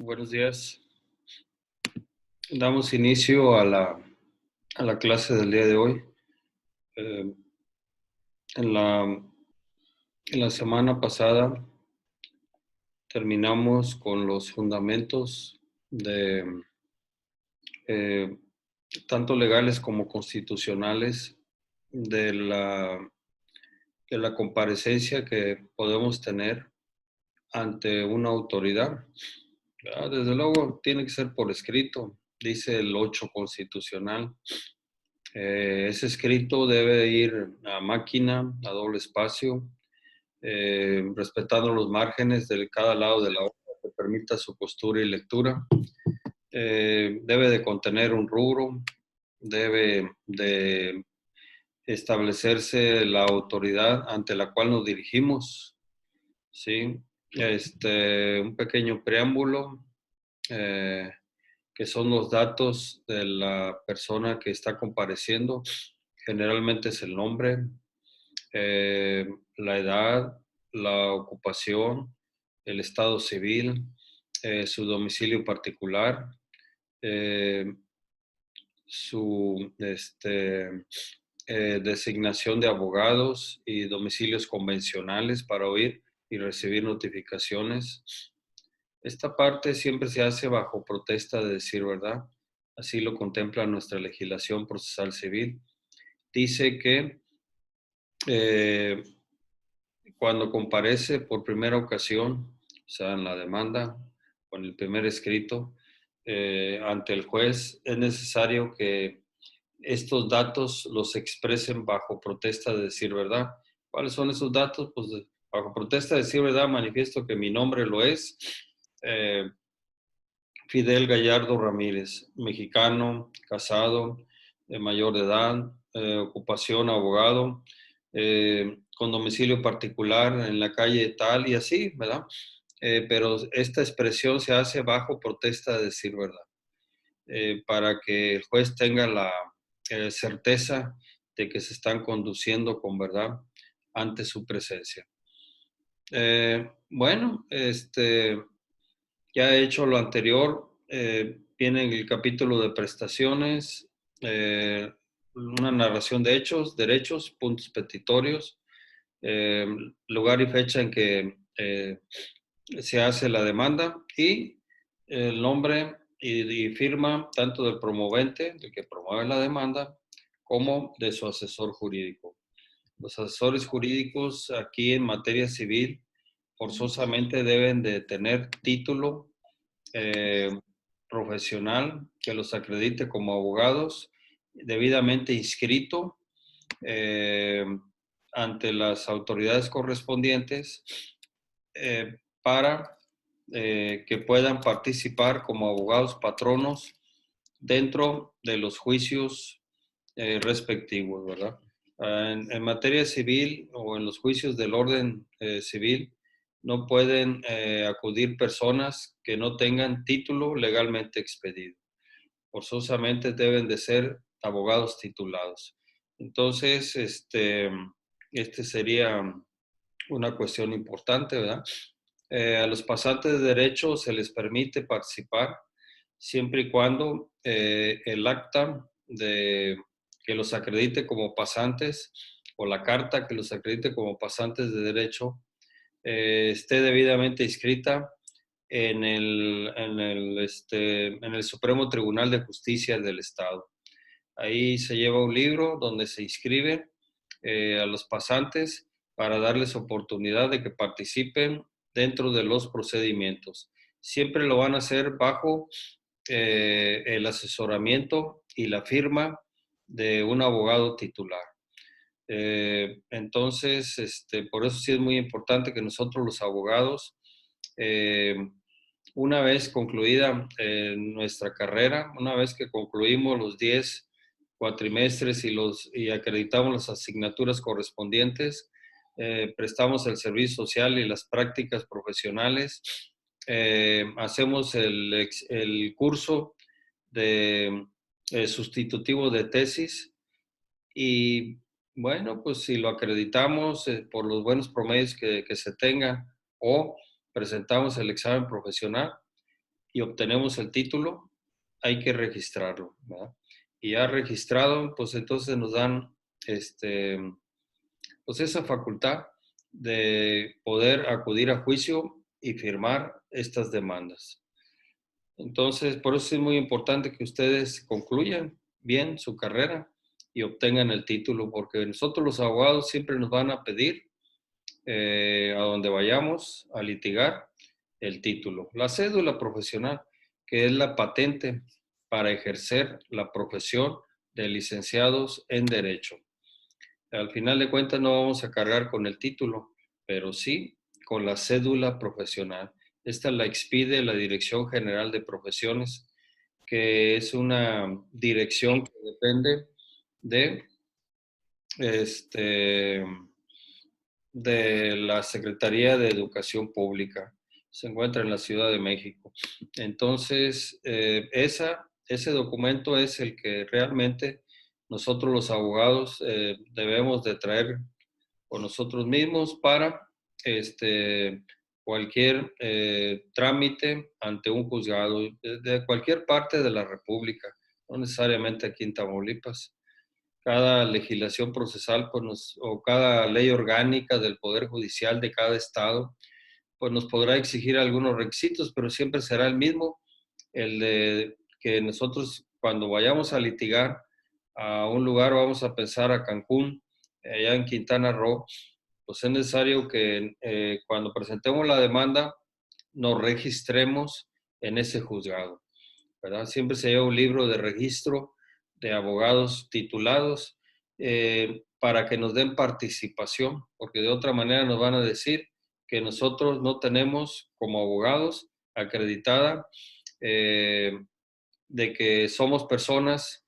Buenos días. Damos inicio a la clase del día de hoy. Eh, en la semana pasada terminamos con los fundamentos de eh, tanto legales como constitucionales de la comparecencia que podemos tener ante una autoridad. Desde luego tiene que ser por escrito, dice el 8 constitucional. Ese escrito debe ir a máquina, a doble espacio, respetando los márgenes de cada lado de la hoja que permita su postura y lectura. Debe de contener un rubro, debe de establecerse la autoridad ante la cual nos dirigimos, ¿sí? Un pequeño preámbulo, eh, que son los datos de la persona que está compareciendo. Generalmente es el nombre, eh, la edad, la ocupación, el estado civil, su domicilio particular, eh, su designación de abogados y domicilios convencionales para oír y recibir notificaciones. Esta parte siempre se hace bajo protesta de decir verdad. Así lo contempla nuestra legislación procesal civil. Dice que eh, cuando comparece por primera ocasión, o sea, en la demanda, con el primer escrito, ante el juez, es necesario que estos datos los expresen bajo protesta de decir verdad. ¿Cuáles son esos datos? Pues bajo protesta de decir verdad manifiesto que mi nombre lo es Fidel Gallardo Ramírez, mexicano, casado, mayor de edad, ocupación abogado, con domicilio particular en la calle tal y así, ¿verdad? Pero esta expresión se hace bajo protesta de decir verdad, para que el juez tenga la certeza de que se están conduciendo con verdad ante su presencia. Bueno, ya he hecho lo anterior, viene el capítulo de prestaciones, una narración de hechos, derechos, puntos petitorios, eh, lugar y fecha en que se hace la demanda y el nombre y firma tanto del promovente, del que promueve la demanda, como de su asesor jurídico. Los asesores jurídicos aquí en materia civil forzosamente deben de tener título eh, profesional que los acredite como abogados, debidamente inscrito eh, ante las autoridades correspondientes, para que puedan participar como abogados patronos dentro de los juicios respectivos, ¿verdad? En materia civil o en los juicios del orden civil, no pueden acudir personas que no tengan título legalmente expedido. Forzosamente deben de ser abogados titulados. Entonces, este sería una cuestión importante, ¿verdad? A los pasantes de derecho se les permite participar siempre y cuando el acta que los acredite como pasantes o la carta que los acredite como pasantes de derecho esté debidamente inscrita en el Supremo Tribunal de Justicia del Estado. Ahí se lleva un libro donde se inscribe a los pasantes para darles oportunidad de que participen dentro de los procedimientos. Siempre lo van a hacer bajo el asesoramiento y la firma de un abogado titular. Entonces, por eso sí es muy importante que nosotros los abogados, eh, una vez concluida nuestra carrera, una vez que concluimos los 10 cuatrimestres y acreditamos las asignaturas correspondientes, prestamos el servicio social y las prácticas profesionales, hacemos el curso de sustitutivo de tesis y bueno, pues si lo acreditamos por los buenos promedios que se tengan o presentamos el examen profesional, y obtenemos el título, hay que registrarlo, ¿verdad? Y ya registrado, pues entonces nos dan pues esa facultad de poder acudir a juicio y firmar estas demandas. Entonces, por eso es muy importante que ustedes concluyan bien su carrera y obtengan el título, porque nosotros los abogados siempre nos van a pedir a donde vayamos a litigar el título. La cédula profesional, que es la patente para ejercer la profesión de licenciados en Derecho. Al final de cuentas no vamos a cargar con el título, pero sí con la cédula profesional. Esta la expide la Dirección General de Profesiones, que es una dirección que depende de, este, de la Secretaría de Educación Pública. Se encuentra en la Ciudad de México. Entonces, ese documento es el que realmente nosotros los abogados debemos de traer con nosotros mismos para cualquier trámite ante un juzgado de cualquier parte de la República, no necesariamente aquí en Tamaulipas. Cada legislación procesal pues o cada ley orgánica del Poder Judicial de cada estado pues nos podrá exigir algunos requisitos, pero siempre será el mismo, el de que nosotros cuando vayamos a litigar a un lugar, vamos a pensar a Cancún, allá en Quintana Roo, pues es necesario que cuando presentemos la demanda nos registremos en ese juzgado, ¿verdad? Siempre se lleva un libro de registro de abogados titulados para que nos den participación, porque de otra manera nos van a decir que nosotros no tenemos como abogados acreditada eh, de que somos personas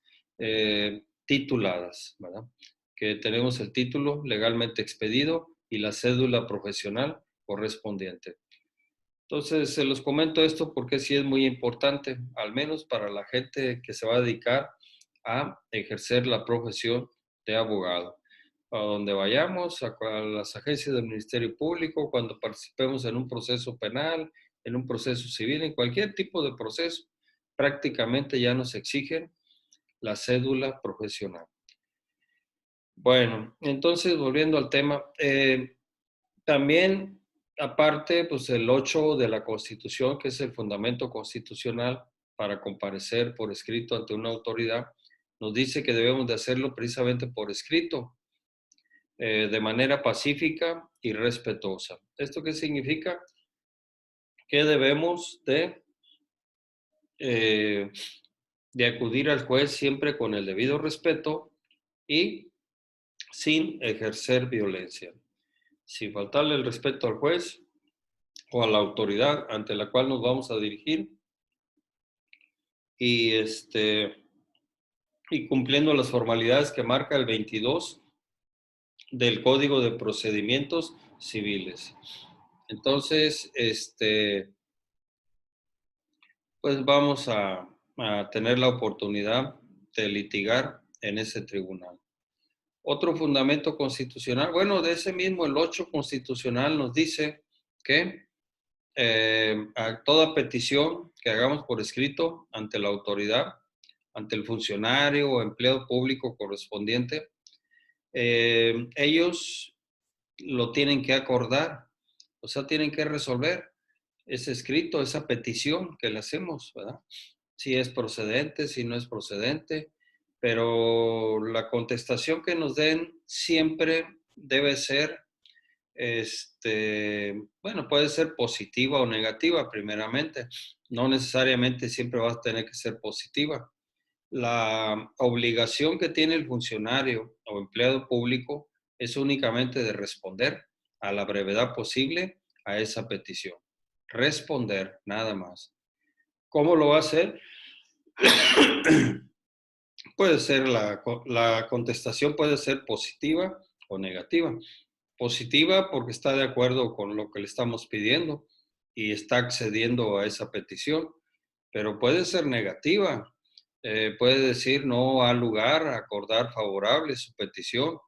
tituladas, ¿verdad? Que tenemos el título legalmente expedido y la cédula profesional correspondiente. Entonces, se los comento esto porque sí es muy importante, al menos para la gente que se va a dedicar a ejercer la profesión de abogado. A donde vayamos, a las agencias del Ministerio Público, cuando participemos en un proceso penal, en un proceso civil, en cualquier tipo de proceso, prácticamente ya nos exigen la cédula profesional. Bueno, entonces volviendo al tema, también aparte, pues el 8 de la Constitución, que es el fundamento constitucional para comparecer por escrito ante una autoridad, nos dice que debemos de hacerlo precisamente por escrito, de manera pacífica y respetuosa. ¿Esto qué significa? Que debemos eh, de acudir al juez siempre con el debido respeto y sin ejercer violencia, sin faltarle el respeto al juez o a la autoridad ante la cual nos vamos a dirigir y, y cumpliendo las formalidades que marca el 22 del Código de Procedimientos Civiles. Entonces, pues vamos a tener la oportunidad de litigar en ese tribunal. Otro fundamento constitucional, bueno, de ese mismo, el 8 constitucional nos dice que a toda petición que hagamos por escrito ante la autoridad, ante el funcionario o empleado público correspondiente, ellos lo tienen que acordar, o sea, tienen que resolver ese escrito, esa petición que le hacemos, ¿verdad? Si es procedente, si no es procedente, pero la contestación que nos den siempre debe ser, bueno, puede ser positiva o negativa, primeramente. No necesariamente siempre va a tener que ser positiva. La obligación que tiene el funcionario o empleado público es únicamente de responder a la brevedad posible a esa petición. Responder, nada más. ¿Cómo lo va a hacer? Puede ser la contestación puede ser positiva o negativa. Positiva porque está de acuerdo con lo que le estamos pidiendo y está accediendo a esa petición, pero puede ser negativa. Puede decir no ha lugar a acordar favorable su petición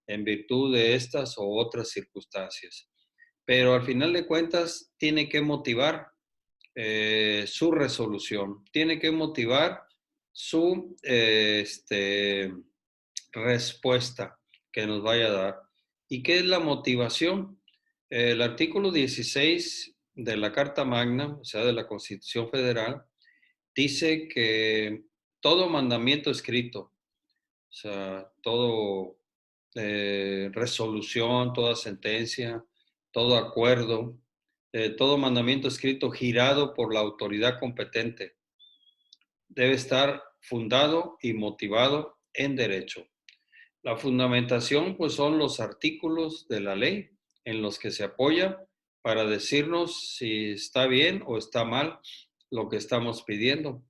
en virtud de estas o otras circunstancias. Pero al final de cuentas tiene que motivar su resolución, tiene que motivar su respuesta que nos vaya a dar. ¿Y qué es la motivación? El artículo 16 de la Carta Magna, o sea, de la Constitución Federal, dice que todo mandamiento escrito, o sea, todo resolución, toda sentencia, todo acuerdo, todo mandamiento escrito girado por la autoridad competente debe estar fundado y motivado en derecho. La fundamentación, pues, son los artículos de la ley en los que se apoya para decirnos si está bien o está mal lo que estamos pidiendo.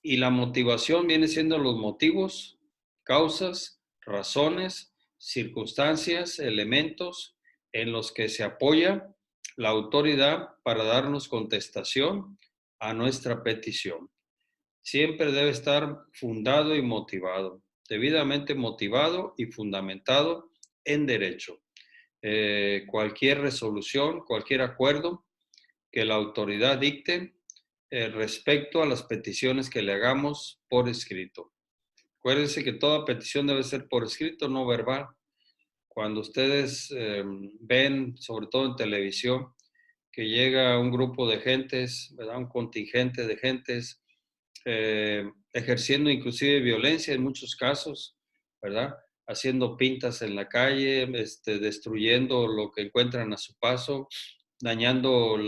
Y la motivación viene siendo los motivos, causas, razones, circunstancias, elementos en los que se apoya la autoridad para darnos contestación a nuestra petición. Siempre debe estar fundado y motivado, debidamente motivado y fundamentado en derecho. Cualquier resolución, cualquier acuerdo que la autoridad dicte respecto a las peticiones que le hagamos por escrito. Acuérdense que toda petición debe ser por escrito, no verbal. Cuando ustedes ven, sobre todo en televisión, que llega un grupo de gentes, ¿verdad? Un contingente de gentes ejerciendo inclusive violencia en muchos casos, ¿verdad? Haciendo pintas en la calle, destruyendo lo que encuentran a su paso, dañando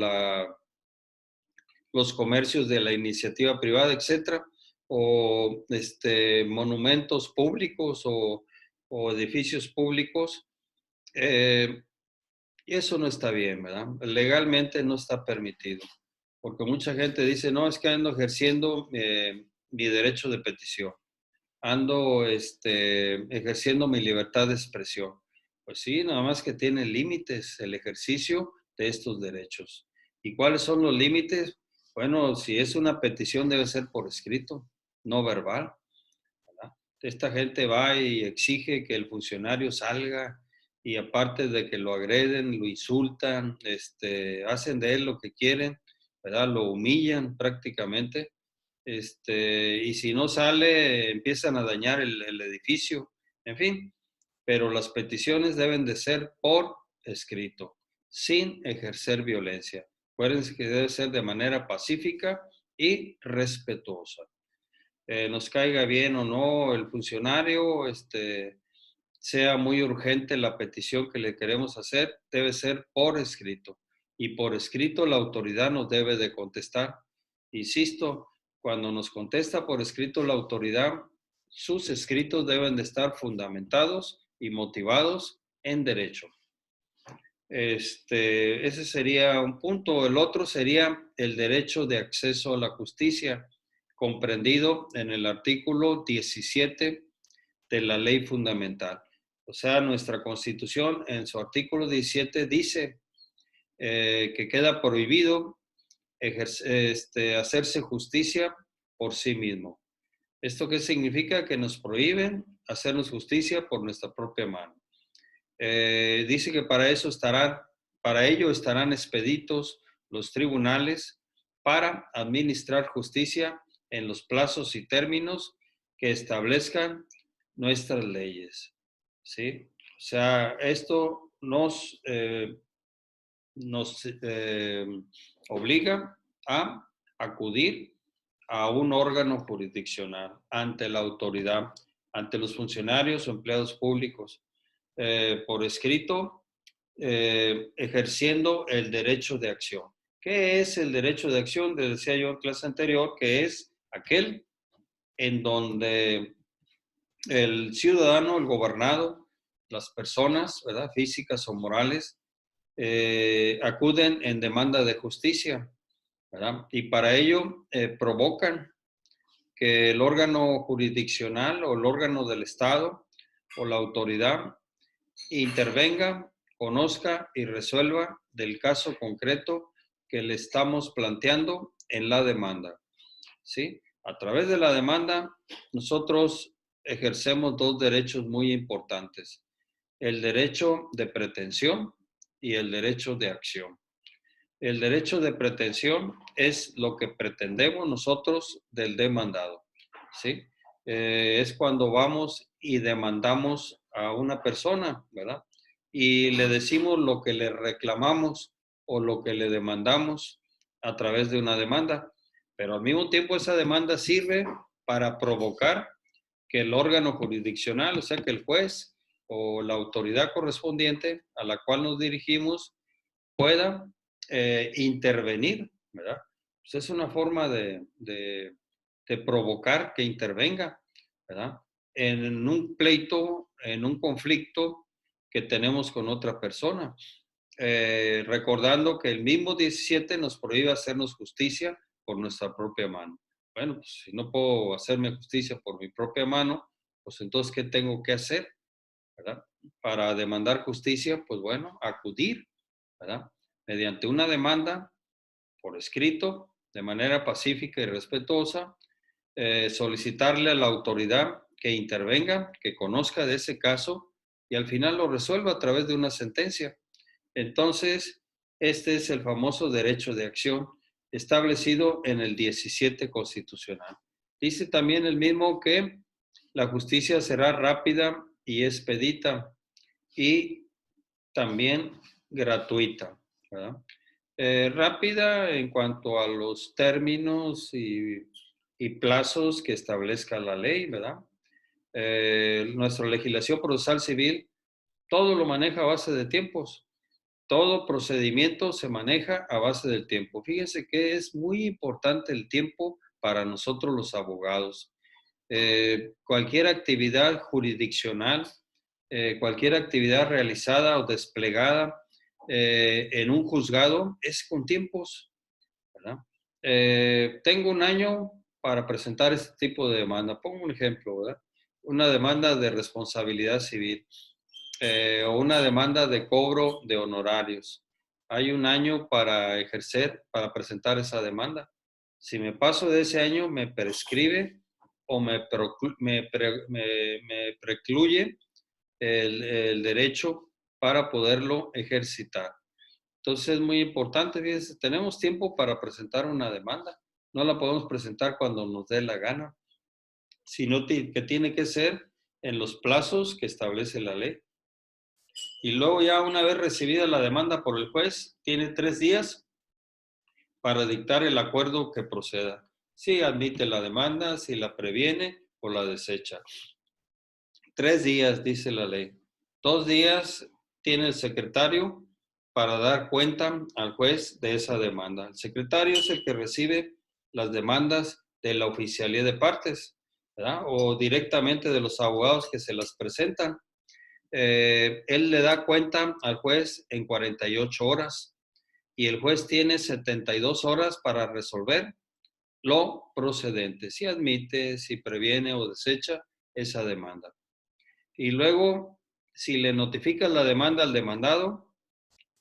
los comercios de la iniciativa privada, etcétera, o monumentos públicos o edificios públicos. Y eso no está bien, ¿verdad? Legalmente no está permitido, porque mucha gente dice, no, es que ando ejerciendo mi derecho de petición, ando ejerciendo mi libertad de expresión. Pues sí, nada más que tiene límites el ejercicio de estos derechos. ¿Y cuáles son los límites? Bueno, si es una petición debe ser por escrito, no verbal, ¿verdad? Esta gente va y exige que el funcionario salga y aparte de que lo agreden, lo insultan, hacen de él lo que quieren, ¿verdad? Lo humillan prácticamente. Y si no sale, empiezan a dañar el edificio, en fin, pero las peticiones deben de ser por escrito, sin ejercer violencia. Acuérdense que debe ser de manera pacífica y respetuosa. Nos caiga bien o no el funcionario, sea muy urgente la petición que le queremos hacer, debe ser por escrito. Y por escrito la autoridad nos debe de contestar. Insisto, cuando nos contesta por escrito la autoridad, sus escritos deben de estar fundamentados y motivados en derecho. Ese sería un punto. El otro sería el derecho de acceso a la justicia, comprendido en el artículo 17 de la ley fundamental. O sea, nuestra Constitución en su artículo 17 dice que queda prohibido hacerse justicia por sí mismo. ¿Esto qué significa? Que nos prohíben hacernos justicia por nuestra propia mano. Dice que para ello estarán expeditos los tribunales para administrar justicia en los plazos y términos que establezcan nuestras leyes, ¿sí? O sea, esto nos obliga a acudir a un órgano jurisdiccional ante la autoridad, ante los funcionarios o empleados públicos, por escrito, ejerciendo el derecho de acción. ¿Qué es el derecho de acción? Les decía yo en clase anterior, que es aquel en donde el ciudadano, el gobernado, las personas, ¿verdad?, físicas o morales, acuden en demanda de justicia, ¿verdad? Y para ello provocan que el órgano jurisdiccional o el órgano del Estado o la autoridad intervenga, conozca y resuelva del caso concreto que le estamos planteando en la demanda, ¿sí? A través de la demanda, nosotros ejercemos dos derechos muy importantes: el derecho de pretensión y el derecho de acción. El derecho de pretensión es lo que pretendemos nosotros del demandado, ¿sí? Es cuando vamos y demandamos a una persona, ¿verdad? Y le decimos lo que le reclamamos o lo que le demandamos a través de una demanda, pero al mismo tiempo esa demanda sirve para provocar que el órgano jurisdiccional, o sea, que el juez o la autoridad correspondiente a la cual nos dirigimos pueda intervenir, ¿verdad? Pues es una forma de provocar que intervenga, ¿verdad? En un pleito, en un conflicto que tenemos con otra persona. Recordando que el mismo 17 nos prohíbe hacernos justicia por nuestra propia mano. Bueno, pues si no puedo hacerme justicia por mi propia mano, pues entonces, ¿qué tengo que hacer? ¿Verdad? Para demandar justicia, pues bueno, acudir, ¿verdad? Mediante una demanda por escrito, de manera pacífica y respetuosa, solicitarle a la autoridad que intervenga, que conozca de ese caso y al final lo resuelva a través de una sentencia. Entonces, este es el famoso derecho de acción establecido en el 17 constitucional. Dice también el mismo que la justicia será rápida y expedita y también gratuita, ¿verdad? Rápida en cuanto a los términos y plazos que establezca la ley, ¿verdad? Nuestra legislación procesal civil todo lo maneja a base de tiempos. Todo procedimiento se maneja a base del tiempo. Fíjense que es muy importante el tiempo para nosotros los abogados. Cualquier actividad jurisdiccional, cualquier actividad realizada o desplegada en un juzgado es con tiempos, ¿verdad? Tengo un año para presentar este tipo de demanda. Pongo un ejemplo, ¿verdad? Una demanda de responsabilidad civil o una demanda de cobro de honorarios. Hay un año para ejercer, para presentar esa demanda. Si me paso de ese año, me prescribe o me precluye el derecho para poderlo ejercitar. Entonces es muy importante, fíjense, tenemos tiempo para presentar una demanda. No la podemos presentar cuando nos dé la gana, sino que tiene que ser en los plazos que establece la ley. Y luego ya una vez recibida la demanda por el juez, tiene 3 días para dictar el acuerdo que proceda. Si admite la demanda, si la previene o la desecha. 3 días, dice la ley. 2 días tiene el secretario para dar cuenta al juez de esa demanda. El secretario es el que recibe las demandas de la oficialía de partes, ¿verdad? O directamente de los abogados que se las presentan. Él le da cuenta al juez en 48 horas y el juez tiene 72 horas para resolver lo procedente, si admite, si previene o desecha esa demanda. Y luego, si le notificas la demanda al demandado,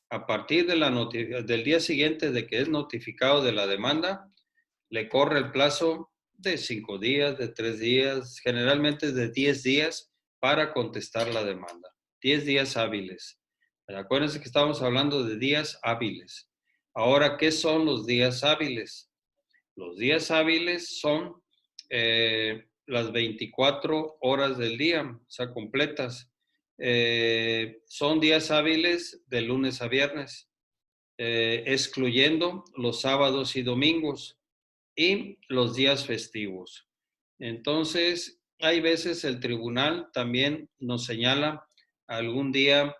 a partir de del día siguiente de que es notificado de la demanda, le corre el plazo de 5 días, de 3 días, generalmente de 10 días para contestar la demanda. 10 días hábiles. Acuérdense que estamos hablando de días hábiles. Ahora, ¿qué son los días hábiles? Los días hábiles son las 24 horas del día, o sea, completas. Son días hábiles de lunes a viernes, excluyendo los sábados y domingos y los días festivos. Entonces, hay veces el tribunal también nos señala algún día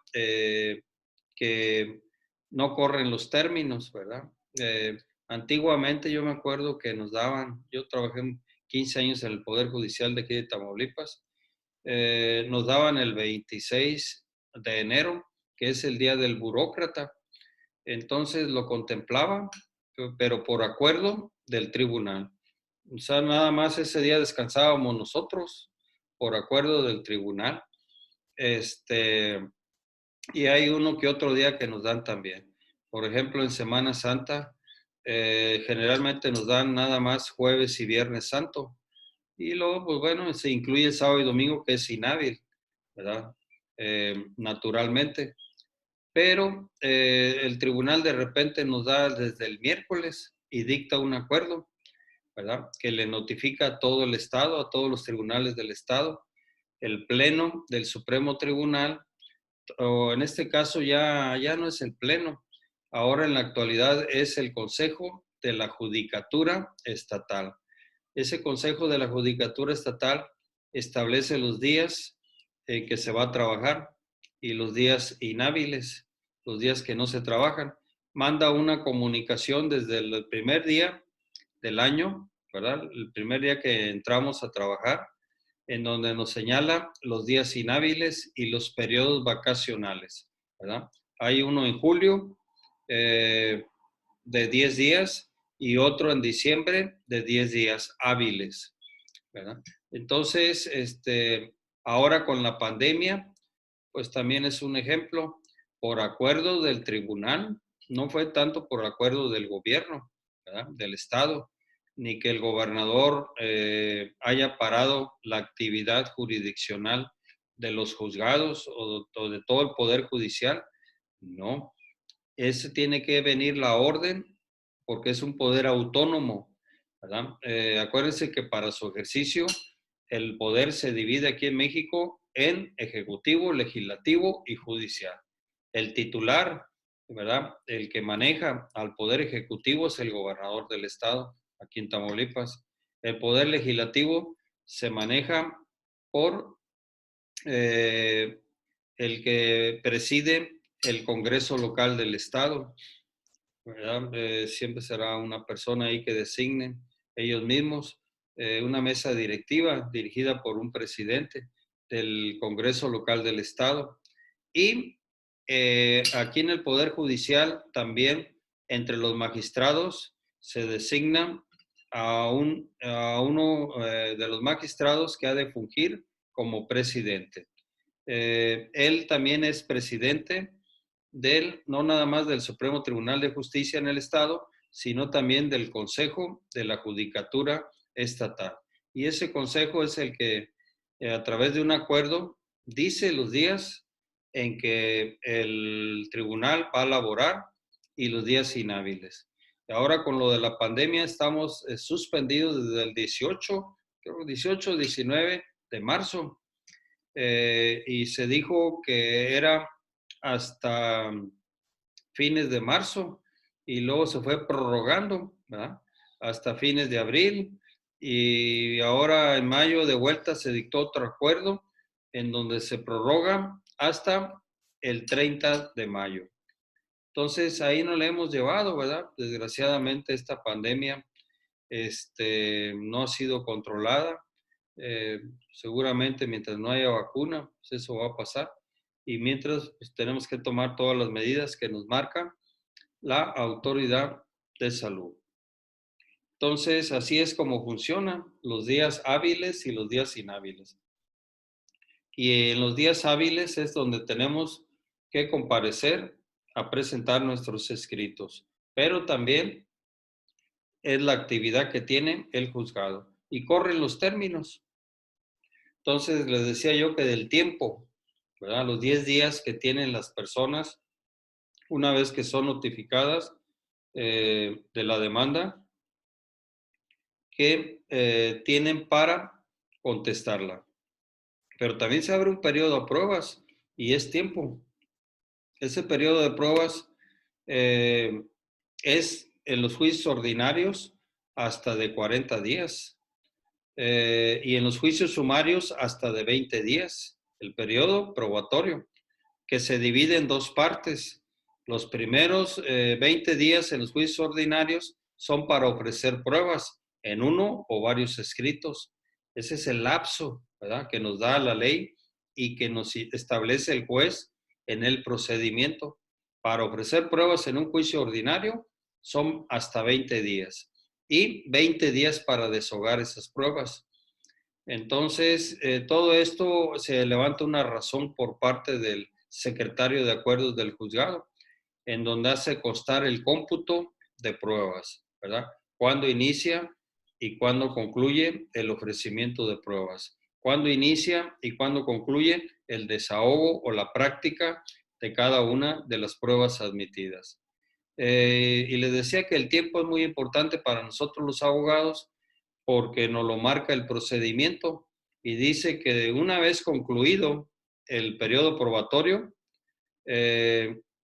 que no corren los términos, ¿verdad? Antiguamente yo me acuerdo que nos daban, yo trabajé 15 años en el Poder Judicial de aquí de Tamaulipas, nos daban el 26 de enero, que es el día del burócrata. Entonces lo contemplaba, pero por acuerdo del tribunal. O sea, nada más ese día descansábamos nosotros por acuerdo del tribunal. Y hay uno que otro día que nos dan también. Por ejemplo, en Semana Santa, generalmente nos dan nada más jueves y viernes santo. Y luego, pues bueno, se incluye el sábado y domingo que es inhábil, ¿verdad? Naturalmente. pero el tribunal de repente nos da desde el miércoles y dicta un acuerdo, ¿verdad? Que le notifica a todo el Estado, a todos los tribunales del Estado, el Pleno del Supremo Tribunal, o en este caso ya no es el Pleno, ahora en la actualidad es el Consejo de la Judicatura Estatal. Ese Consejo de la Judicatura Estatal establece los días en que se va a trabajar y los días inhábiles, los días que no se trabajan. Manda una comunicación desde el primer día del año, ¿verdad? El primer día que entramos a trabajar, en donde nos señala los días inhábiles y los periodos vacacionales, ¿verdad? Hay uno en julio de 10 días y otro en diciembre de 10 días hábiles, ¿verdad? Entonces, ahora con la pandemia, pues también es un ejemplo, por acuerdo del tribunal, no fue tanto por acuerdo del gobierno, ¿verdad? Del Estado, ni que el gobernador haya parado la actividad jurisdiccional de los juzgados o de todo el poder judicial. No, ese tiene que venir la orden porque es un poder autónomo, ¿verdad? Acuérdense que para su ejercicio el poder se divide aquí en México en ejecutivo, legislativo y judicial. El titular, ¿verdad? El que maneja al poder ejecutivo es el gobernador del estado, aquí en Tamaulipas. El poder legislativo se maneja por el que preside el Congreso local del estado, ¿verdad? Siempre será una persona ahí que designen ellos mismos, una mesa directiva dirigida por un presidente del Congreso local del estado. Y aquí en el Poder Judicial también entre los magistrados se designa a uno de los magistrados que ha de fungir como presidente. Él también es presidente no nada más del Supremo Tribunal de Justicia en el Estado, sino también del Consejo de la Judicatura Estatal. Y ese consejo es el que, a través de un acuerdo, dice los días en que el tribunal va a laborar y los días inhábiles. Y ahora con lo de la pandemia estamos suspendidos desde el 18, creo 18, 19 de marzo. Y se dijo que era hasta fines de marzo y luego se fue prorrogando, ¿verdad? Hasta fines de abril y ahora en mayo de vuelta se dictó otro acuerdo en donde se prorroga hasta el 30 de mayo. Entonces ahí no le hemos llevado, ¿verdad? Desgraciadamente esta pandemia no ha sido controlada. Seguramente mientras no haya vacuna, pues eso va a pasar. Y mientras pues, tenemos que tomar todas las medidas que nos marca la autoridad de salud. Entonces, así es como funcionan los días hábiles y los días inhábiles. Y en los días hábiles es donde tenemos que comparecer a presentar nuestros escritos, pero también es la actividad que tiene el juzgado y corren los términos. Entonces, les decía yo que del tiempo, ¿verdad? Los 10 días que tienen las personas una vez que son notificadas de la demanda, que tienen para contestarla. Pero también se abre un periodo de pruebas y es tiempo. Ese periodo de pruebas es en los juicios ordinarios hasta de 40 días y en los juicios sumarios hasta de 20 días. El periodo probatorio, que se divide en dos partes. Los primeros 20 días en los juicios ordinarios son para ofrecer pruebas en uno o varios escritos. Ese es el lapso, ¿verdad?, que nos da la ley y que nos establece el juez en el procedimiento. Para ofrecer pruebas en un juicio ordinario son hasta 20 días y 20 días para deshogar esas pruebas. Entonces, todo esto se levanta una razón por parte del secretario de acuerdos del juzgado, en donde hace constar el cómputo de pruebas, ¿verdad? Cuándo inicia y cuándo concluye el ofrecimiento de pruebas. Cuándo inicia y cuándo concluye el desahogo o la práctica de cada una de las pruebas admitidas. Y les decía que el tiempo es muy importante para nosotros los abogados porque nos lo marca el procedimiento y dice que una vez concluido el periodo probatorio,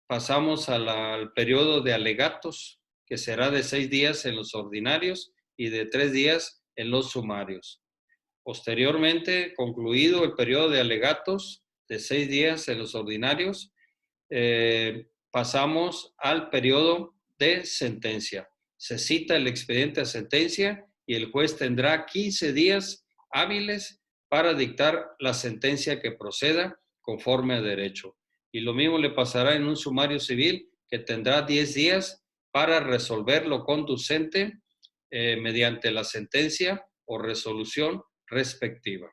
pasamos al periodo de alegatos, que será de 6 días en los ordinarios y de 3 días en los sumarios. Posteriormente, concluido el periodo de alegatos de 6 días en los ordinarios, pasamos al periodo de sentencia. Se cita el expediente a sentencia y el juez tendrá 15 días hábiles para dictar la sentencia que proceda conforme a derecho. Y lo mismo le pasará en un sumario civil, que tendrá 10 días para resolver lo conducente mediante la sentencia o resolución respectiva.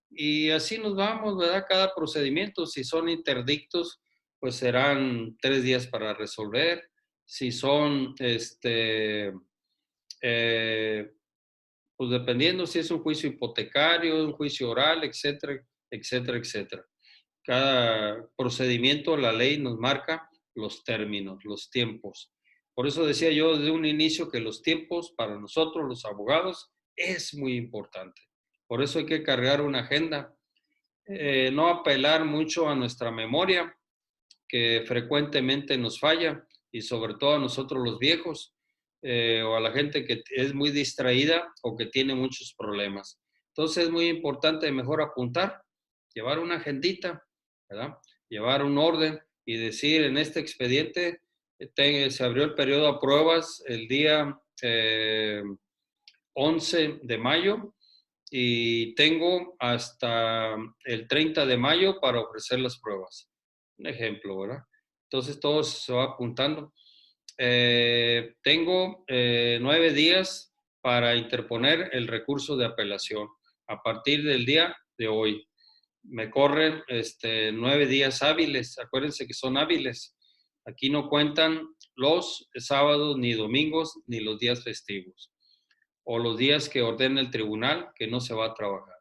Y así nos vamos, ¿verdad? Cada procedimiento, si son interdictos, pues serán 3 días para resolver. Si son, pues dependiendo si es un juicio hipotecario, un juicio oral, etcétera, etcétera, etcétera. Cada procedimiento, la ley nos marca los términos, los tiempos. Por eso decía yo desde un inicio que los tiempos para nosotros, los abogados, es muy importante. Por eso hay que cargar una agenda, no apelar mucho a nuestra memoria, que frecuentemente nos falla, y sobre todo a nosotros los viejos, o a la gente que es muy distraída o que tiene muchos problemas. Entonces es muy importante mejor apuntar, llevar una agendita, ¿verdad? Llevar un orden y decir en este expediente se abrió el periodo a pruebas el día 11 de mayo y tengo hasta el 30 de mayo para ofrecer las pruebas. Un ejemplo, ¿verdad? Entonces todo se va apuntando. Tengo 9 días para interponer el recurso de apelación a partir del día de hoy. Me corren 9 días hábiles. Acuérdense que son hábiles. Aquí no cuentan los sábados, ni domingos, ni los días festivos, o los días que ordena el tribunal que no se va a trabajar.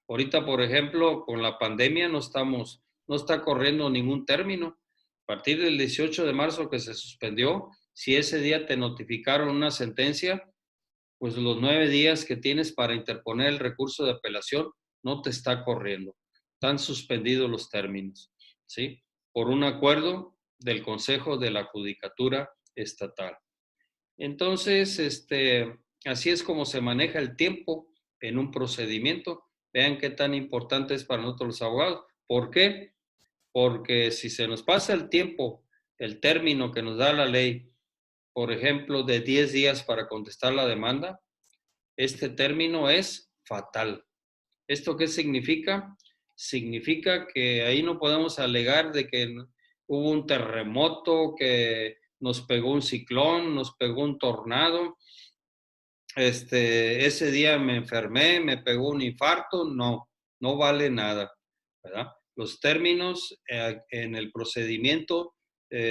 Ahorita, por ejemplo, con la pandemia no está corriendo ningún término. A partir del 18 de marzo que se suspendió, si ese día te notificaron una sentencia, pues los 9 días que tienes para interponer el recurso de apelación no te está corriendo. Están suspendidos los términos, ¿sí? Por un acuerdo del Consejo de la Judicatura Estatal. Entonces, así es como se maneja el tiempo en un procedimiento. Vean qué tan importante es para nosotros los abogados. ¿Por qué? Porque si se nos pasa el tiempo, el término que nos da la ley, por ejemplo, de 10 días para contestar la demanda, este término es fatal. ¿Esto qué significa? Significa que ahí no podemos alegar de que hubo un terremoto, que nos pegó un ciclón, nos pegó un tornado, ese día me enfermé, me pegó un infarto. No, no vale nada, ¿verdad? Los términos en el procedimiento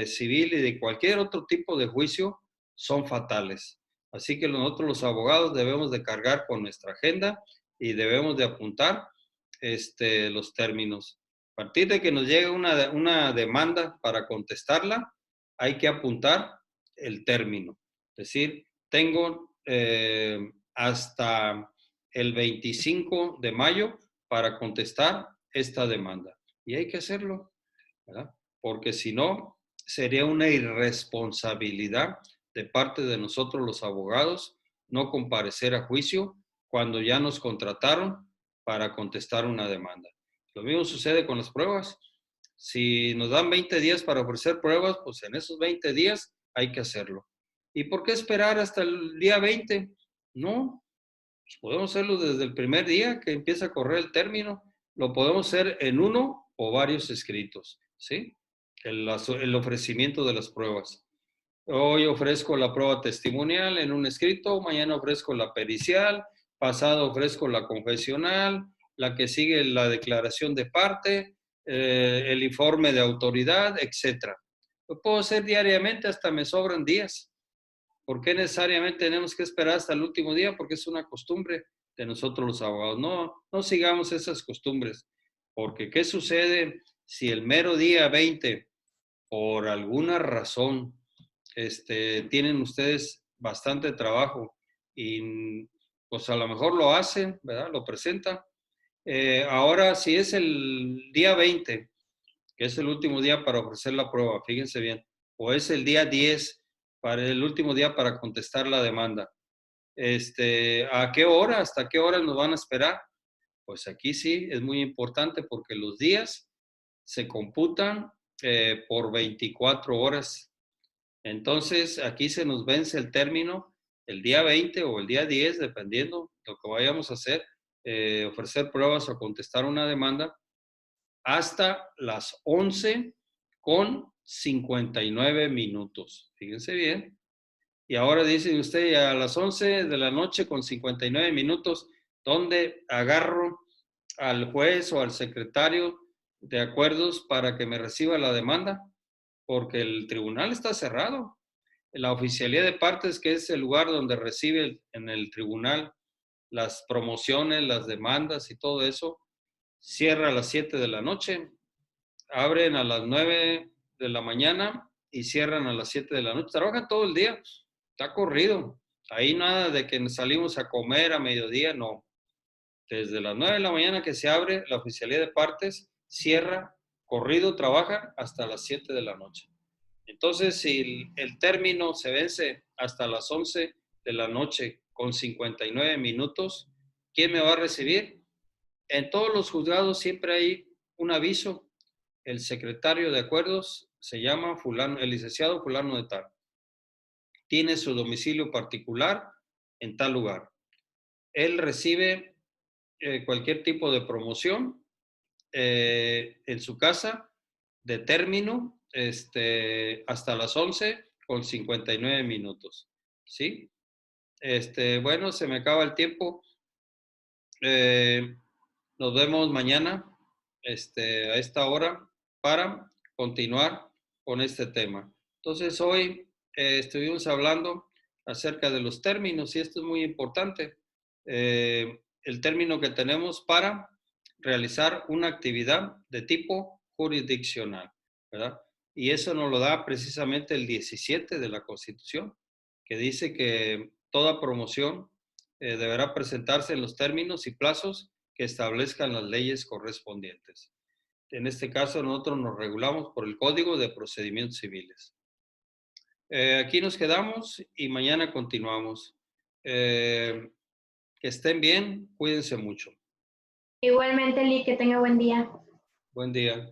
civil y de cualquier otro tipo de juicio son fatales. Así que nosotros los abogados debemos de cargar con nuestra agenda y debemos de apuntar los términos. A partir de que nos llegue una demanda para contestarla, hay que apuntar el término. Es decir, tengo hasta el 25 de mayo para contestar esta demanda. Y hay que hacerlo, ¿verdad? Porque si no, sería una irresponsabilidad de parte de nosotros los abogados no comparecer a juicio cuando ya nos contrataron para contestar una demanda. Lo mismo sucede con las pruebas. Si nos dan 20 días para ofrecer pruebas, pues en esos 20 días hay que hacerlo. ¿Y por qué esperar hasta el día 20? No, pues podemos hacerlo desde el primer día que empieza a correr el término. Lo podemos hacer en uno o varios escritos, ¿sí? El ofrecimiento de las pruebas. Hoy ofrezco la prueba testimonial en un escrito, mañana ofrezco la pericial, pasado ofrezco la confesional, la que sigue la declaración de parte, el informe de autoridad, etc. Lo puedo hacer diariamente, hasta me sobran días. ¿Por qué necesariamente tenemos que esperar hasta el último día? Porque es una costumbre de nosotros los abogados. No sigamos esas costumbres, porque ¿qué sucede Si el mero día 20, por alguna razón, tienen ustedes bastante trabajo y pues a lo mejor lo hacen, ¿verdad? Lo presentan. Ahora, si es el día 20, que es el último día para ofrecer la prueba, fíjense bien, o es el día 10, para el último día para contestar la demanda. ¿A qué hora? ¿Hasta qué hora nos van a esperar? Pues aquí sí es muy importante porque los días se computan por 24 horas. Entonces, aquí se nos vence el término el día 20 o el día 10, dependiendo de lo que vayamos a hacer, ofrecer pruebas o contestar una demanda, hasta las 11:59. Fíjense bien. Y ahora dice usted a las 11 de la noche con 59 minutos, ¿dónde agarro al juez o al secretario de acuerdos para que me reciba la demanda? Porque el tribunal está cerrado. La oficialía de partes, que es el lugar donde recibe en el tribunal las promociones, las demandas y todo eso, cierra a las 7 de la noche, abren a las 9 de la mañana y cierran a las 7 de la noche. Trabajan todo el día, está corrido. Ahí nada de que salimos a comer a mediodía, no. Desde las 9 de la mañana que se abre la oficialía de partes, cierra, corrido, trabaja hasta las 7 de la noche. Entonces, si el término se vence hasta las 11 de la noche con 59 minutos, ¿quién me va a recibir? En todos los juzgados siempre hay un aviso. El secretario de acuerdos se llama fulano, el licenciado fulano de tal. Tiene su domicilio particular en tal lugar. Él recibe cualquier tipo de promoción en su casa de término hasta las 11:59. ¿Sí? Bueno, se me acaba el tiempo. Eh, Nos vemos mañana a esta hora para continuar con este tema. Entonces, hoy estuvimos hablando acerca de los términos y esto es muy importante. El término que tenemos para realizar una actividad de tipo jurisdiccional, ¿verdad? Y eso nos lo da precisamente el 17 de la Constitución, que dice que toda promoción deberá presentarse en los términos y plazos que establezcan las leyes correspondientes. En este caso, nosotros nos regulamos por el Código de Procedimientos Civiles. Aquí nos quedamos y mañana continuamos. Que estén bien, cuídense mucho. Igualmente, Lee, que tenga buen día. Buen día.